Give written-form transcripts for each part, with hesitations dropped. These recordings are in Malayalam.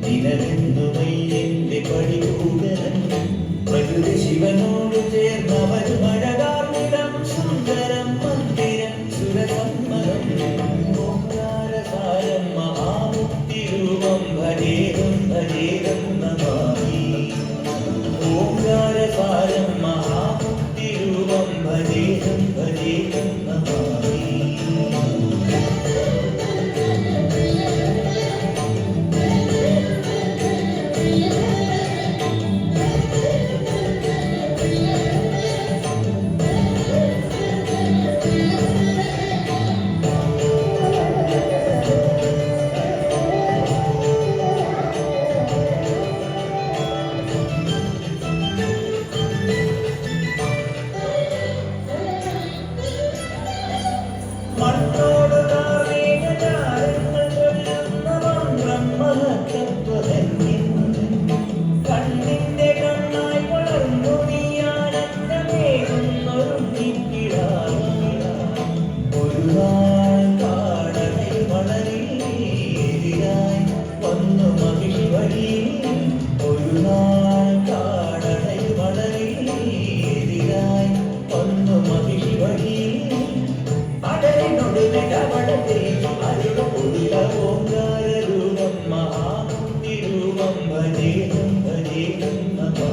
ദിനമെന്നുമയ്യന്റെ പടികൂടൻ പ്രകൃതി ശിവനോട് ചേർന്നവർ മഴകാർന്നിടം സുന്ദരം മന്ദിരം സുരസമ്മതം ഓംകാരസാരം മഹാമുക്തിരൂപം ഭജേഹം ഭജേഹം നമാമി ഓംകാരസാരം മഹാമുക്തിരൂപം ഭജേഹം ഭജേഹം നമാമി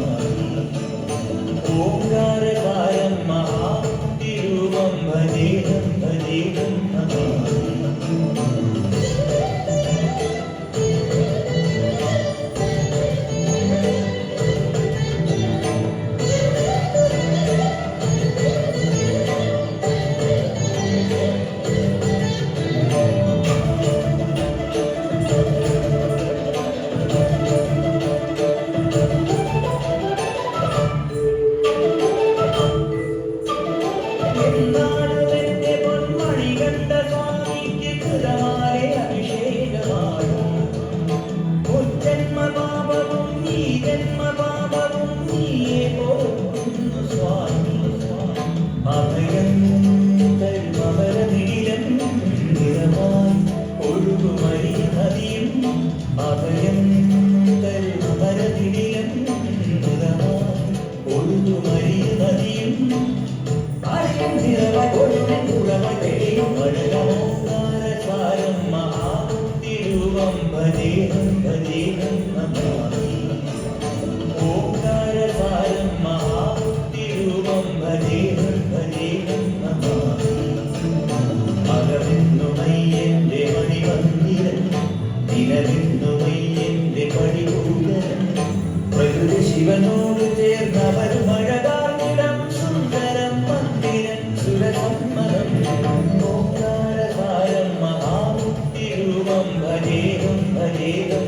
ഭജേഹം ഭജേഹം നമാമി ഓംകാരസാരം മഹാമുക്തിരൂപം ഭജേഹം ഭജേഹം നമാമി ഭജേഹം ഭജേഹം നമാമി ഓംകാരസാരം മഹാമുക്തിരൂപം ഭജേഹം ഭജേഹം നമാമി അകമെന്നുമയ്യന്റെ മണിമന്ദിരം ദിനമെന്നുമയ്യന്റെ പടികൂടൻ പ്രകൃതി ശിവനോട് ചേർന്നവർ മഴകാർന്നിടം സുന്ദരം മന്ദിരം സുരസമ്മതം ഓംകാരസാരം മഹാമുക്തിരൂപം ഭജേഹം ഭജേഹം